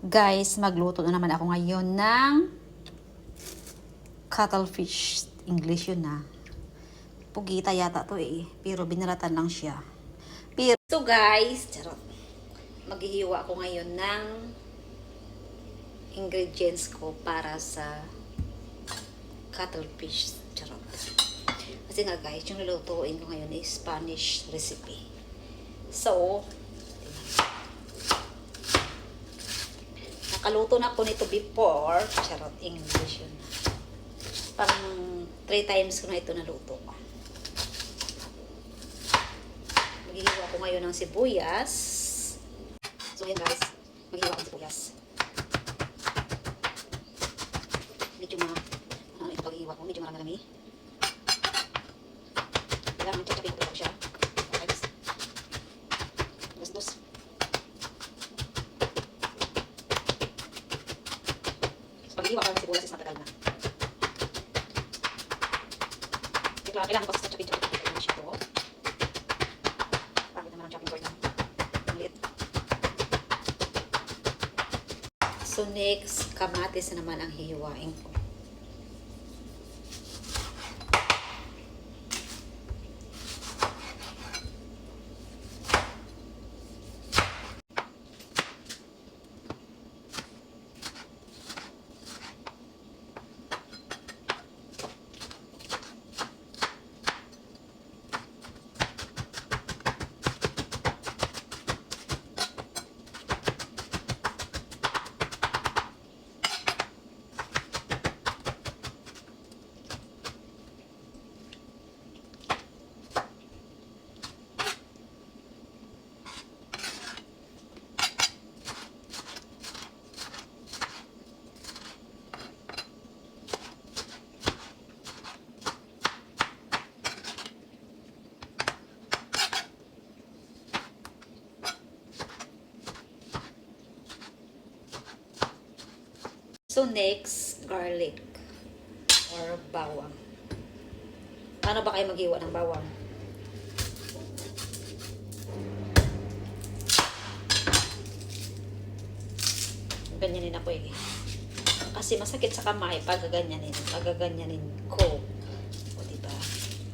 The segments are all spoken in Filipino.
Guys, magluto na naman ako ngayon ng cuttlefish. English yun na. Pugita yata to eh. Pero binaratan lang siya. Pero, so guys, charot. Maghihiwa ako ngayon ng ingredients ko para sa cuttlefish. Charot. Kasi nga guys, yung lulutuin ko ngayon is Spanish recipe. So, nakaluto na ako nito before. Charot, English yun. Parang 3 times ko na ito naluto. Maghihiwa ko ngayon ng sibuyas. So yan guys, maghihiwa ko ng sibuyas. Medyo ito paghihiwa ko, medyo marami. Kailangan chachapin ko siya. Guys. Dos. Pag-iwa ka ng sibuyas is matagal na. Kailangan ko sa chopin siya ito. Bakit naman ang chopping board na maliit. So next, kamatis na naman ang hihiwain ko. So next, garlic or bawang. Paano ba kayo maghiwa ng bawang? Ganyanin ako eh. Kasi masakit sa kamay pag gaganyanin ko. O diba?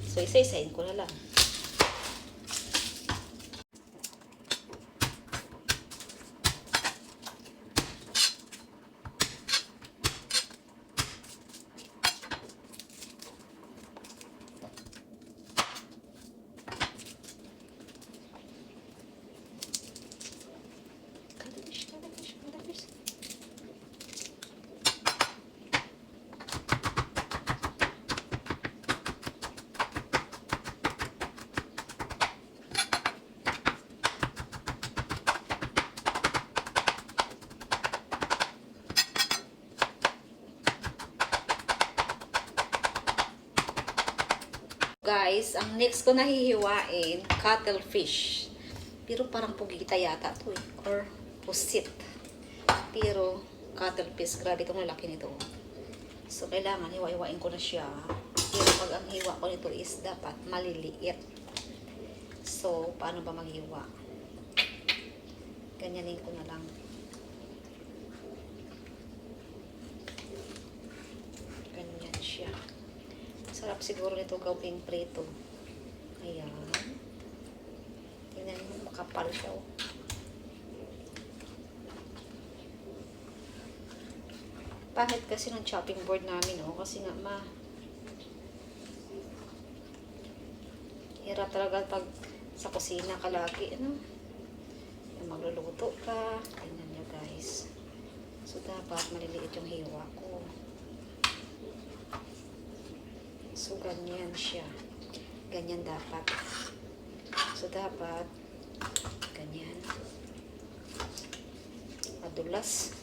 So isa-isahin ko na lang. Guys, ang next ko nahihiwain, cuttlefish. Pero parang pugita yata to eh. Or pusit. Pero cuttlefish, grabe itong lalaki nito. So, kailangan hiwa-hiwain ko na siya. Pero pag ang hiwa ko nito is dapat maliliit. So, paano ba maghiwa? Ganyanin ko na lang. Ganyan siya. Sarap siguro nito gawing prito. Ayan. Tingnan mo, makapal siya. Oh. Pangit kasi ng chopping board namin, oh. Kasi nga, hirap talaga pag sa kusina ka lagi, ano? Magluluto ka. Tingnan nyo, guys. So, dapat maliliit yung hiwa ko. So, ganyan siya. Ganyan dapat. So, dapat ganyan. Madulas.